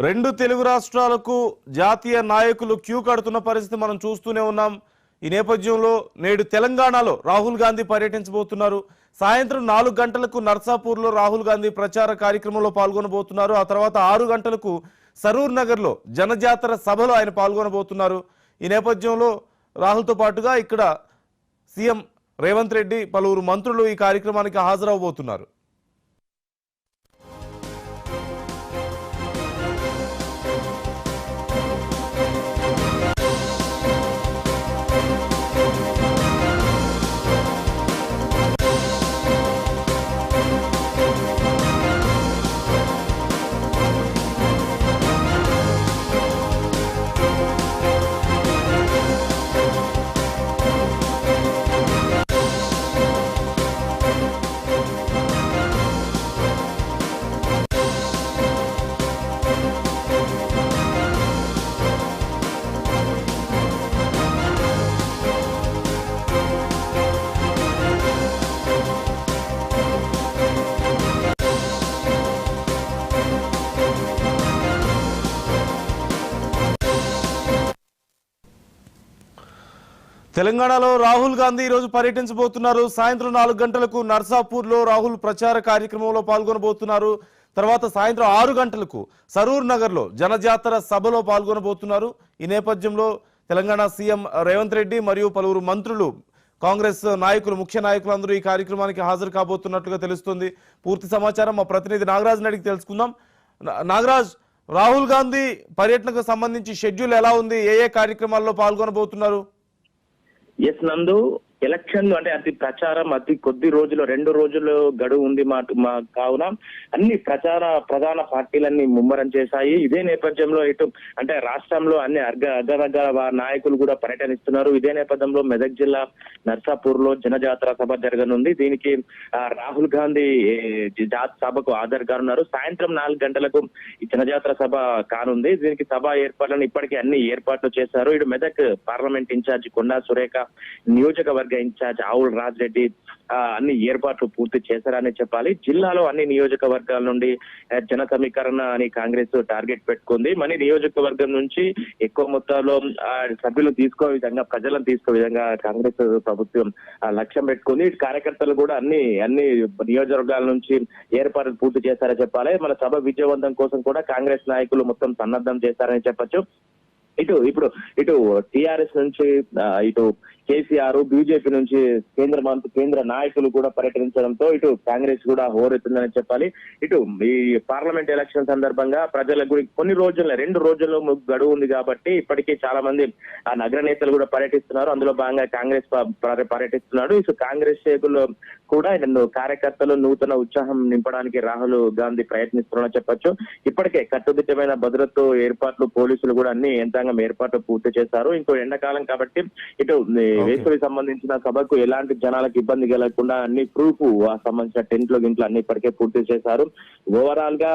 రెండు తెలుగు రాష్ట్రాలకు జాతీయ నాయకులు క్యూ కడుతున్న పరిస్థితి మనం చూస్తూనే ఉన్నాం. ఈ నేపథ్యంలో నేడు తెలంగాణలో రాహుల్ గాంధీ పర్యటించబోతున్నారు. సాయంత్రం 4 గంటలకు నర్సాపూర్లో రాహుల్ గాంధీ ప్రచార కార్యక్రమంలో పాల్గొనబోతున్నారు. ఆ తర్వాత 6 గంటలకు సరూర్ నగర్లో జనజాతర సభలో ఆయన పాల్గొనబోతున్నారు. ఈ నేపథ్యంలో రాహుల్తో పాటుగా ఇక్కడ సీఎం రేవంత్ రెడ్డి, పలువురు మంత్రులు ఈ కార్యక్రమానికి హాజరవబోతున్నారు. తెలంగాణలో రాహుల్ గాంధీ ఈరోజు పర్యటించబోతున్నారు. సాయంత్రం 4 గంటలకు నర్సాపూర్లో రాహుల్ ప్రచార కార్యక్రమంలో పాల్గొనబోతున్నారు. తర్వాత సాయంత్రం 6 గంటలకు సరూర్ నగర్లో జనజాతర సభలో పాల్గొనబోతున్నారు. ఈ నేపథ్యంలో తెలంగాణ సీఎం రేవంత్ రెడ్డి మరియు పలువురు మంత్రులు, కాంగ్రెస్ నాయకులు, ముఖ్య నాయకులు అందరూ ఈ కార్యక్రమానికి హాజరు కాబోతున్నట్లుగా తెలుస్తుంది. పూర్తి సమాచారం మా ప్రతినిధి నాగరాజ్ అడిగి తెలుసుకుందాం. నాగరాజ్, రాహుల్ గాంధీ పర్యటనకు సంబంధించి షెడ్యూల్ ఎలా ఉంది? ఏ కార్యక్రమాల్లో పాల్గొనబోతున్నారు? ఎస్ నందు, ఎలక్షన్లు అంటే అతి ప్రచారం అతి కొద్ది రోజులు, 2 రోజులు గడువు ఉంది మా కావున అన్ని ప్రధాన పార్టీలన్నీ ముమ్మరం చేశాయి. ఇదే నేపథ్యంలో ఇటు అంటే రాష్ట్రంలో అన్ని అగ్రవర్గాల నాయకులు కూడా పర్యటనిస్తున్నారు. ఇదే నేపథ్యంలో మెదక్ జిల్లా నర్సాపూర్ లో జనజాతర సభ జరగనుంది. దీనికి రాహుల్ గాంధీ సభకు హాజరు కానున్నారు. సాయంత్రం 4 గంటలకు ఈ జనజాతర సభ కానుంది. దీనికి సభ ఏర్పాట్లను ఇప్పటికే అన్ని ఏర్పాట్లు చేశారు. ఇటు మెదక్ పార్లమెంట్ ఇన్ఛార్జి కొండా సురేఖ, నియోజకవర్గ ఇన్ఛార్జ్ ఆవుల్ రాజ్ రెడ్డి అన్ని ఏర్పాట్లు పూర్తి చేశారని చెప్పాలి. జిల్లాలో అన్ని నియోజకవర్గాల నుండి జన సమీకరణ అని కాంగ్రెస్ టార్గెట్ పెట్టుకుంది. మన నియోజకవర్గం నుంచి ఎక్కువ మొత్తంలో సభ్యులు తీసుకో విధంగా, ప్రజలను తీసుకో విధంగా కాంగ్రెస్ ప్రభుత్వం లక్ష్యం పెట్టుకుంది. కార్యకర్తలు కూడా అన్ని నియోజకవర్గాల నుంచి ఏర్పాట్లు పూర్తి చేశారని చెప్పాలి. మన సభ విజయవంతం కోసం కూడా కాంగ్రెస్ నాయకులు మొత్తం సన్నద్ధం చేశారని చెప్పొచ్చు. ఇటు టిఆర్ఎస్ నుంచి ఇటు కేసీఆర్, బీజేపీ నుంచి కేంద్ర నాయకులు కూడా పర్యటించడంతో ఇటు కాంగ్రెస్ కూడా హోరెత్తుందని చెప్పాలి. ఇటు ఈ పార్లమెంట్ ఎలక్షన్ సందర్భంగా ప్రజలకు కొన్ని రోజుల్లో 2 రోజుల్లో గడువు ఉంది కాబట్టి ఇప్పటికీ చాలా మంది ఆ నగర నేతలు కూడా పర్యటిస్తున్నారు. అందులో భాగంగా కాంగ్రెస్ పర్యటిస్తున్నాడు. ఇటు కాంగ్రెస్ నాయకులు కూడా కార్యకర్తలు నూతన ఉత్సాహం నింపడానికి రాహుల్ గాంధీ ప్రయత్నిస్తున్నారని చెప్పొచ్చు. ఇప్పటికే కట్టుదిట్టమైన భద్రత ఏర్పాట్లు, పోలీసులు కూడా అన్ని యంత్రాంగం ఏర్పాట్లు పూర్తి చేశారు. ఇంకో ఎండాకాలం కాబట్టి ఇటు వేసవికి సంబంధించిన సభకు ఎలాంటి జనాలకు ఇబ్బంది కలగకుండా అన్ని ప్రూఫ్ సంబంధించిన టెంట్లు గింట్లు అన్ని ఇప్పటికే పూర్తి చేశారు. ఓవరాల్ గా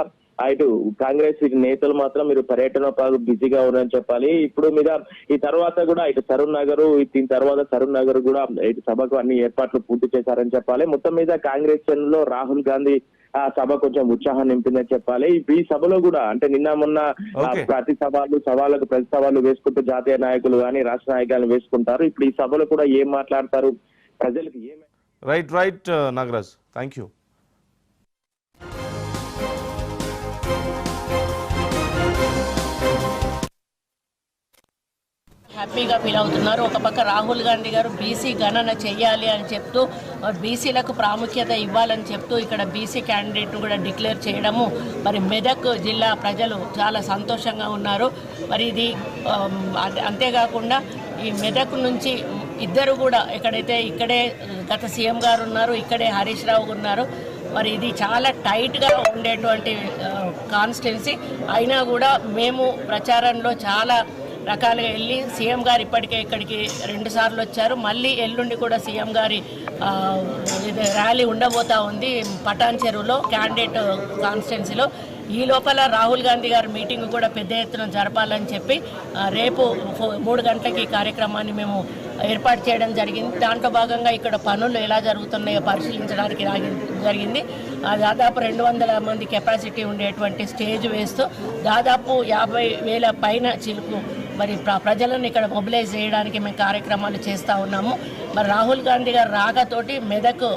ఇటు కాంగ్రెస్ నేతలు మాత్రం మీరు పర్యటన బిజీగా ఉన్నారని చెప్పాలి. ఇప్పుడు మీద ఈ తర్వాత కూడా ఇటు సరూర్ నగర్, దీని తర్వాత సరూర్ నగర్ కూడా ఇటు సభకు అన్ని ఏర్పాట్లు పూర్తి చేశారని చెప్పాలి. మొత్తం మీద కాంగ్రెస్ లో రాహుల్ గాంధీ ఆ సభ కొంచెం ఉత్సాహం నింపిందని చెప్పాలి. ఈ సభలో కూడా అంటే నిన్న మొన్న ప్రతి సవాళ్ళు వేసుకుంటూ జాతీయ నాయకులు కానీ రాష్ట్ర నాయకులను వేసుకుంటారు. ఇప్పుడు ఈ సభలో కూడా ఏం మాట్లాడతారు, ప్రజలకు ఏం రైట్ నాగరాజ్, థ్యాంక్ యూ. హ్యాపీగా ఫీల్ అవుతున్నారు. ఒక పక్క రాహుల్ గాంధీ గారు బీసీ గణన చెయ్యాలి అని చెప్తూ, బీసీలకు ప్రాముఖ్యత ఇవ్వాలని చెప్తూ ఇక్కడ బీసీ క్యాండిడేట్ను కూడా డిక్లేర్ చేయడము, మరి మెదక్ జిల్లా ప్రజలు చాలా సంతోషంగా ఉన్నారు. మరి ఇది అంతేకాకుండా ఈ మెదక్ నుంచి ఇద్దరు కూడా ఇక్కడే గత సీఎం గారు ఉన్నారు, ఇక్కడే హరీష్ రావు ఉన్నారు. మరి ఇది చాలా టైట్గా ఉండేటువంటి కాన్స్టిట్యున్సీ అయినా కూడా మేము ప్రచారంలో చాలా రకాలుగా వెళ్ళి సీఎం గారు ఇప్పటికే ఇక్కడికి 2 సార్లు వచ్చారు. మళ్ళీ ఎల్లుండి కూడా సీఎం గారి ర్యాలీ ఉండబోతా ఉంది పటాన్ చెరువులో క్యాండిడేట్ కాన్స్టిట్యున్సీలో. ఈ లోపల రాహుల్ గాంధీ గారి మీటింగ్ కూడా పెద్ద ఎత్తున జరపాలని చెప్పి రేపు 3 గంటలకి కార్యక్రమాన్ని మేము ఏర్పాటు చేయడం జరిగింది. దాంట్లో భాగంగా ఇక్కడ పనులు ఎలా జరుగుతున్నాయో పరిశీలించడానికి జరిగింది. దాదాపు 200 మంది కెపాసిటీ ఉండేటువంటి స్టేజ్ వేస్తూ దాదాపు 50,000 పైన చిలుకు మరి ప్రజలను ఇక్కడ మొబిలైజ్ చేయడానికి మేము కార్యక్రమాలు చేస్తూ ఉన్నాము. మరి రాహుల్ గాంధీ గారు రాకతోటి మెదక్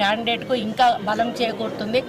క్యాండిడేట్కు ఇంకా బలం చేకూరుతుంది.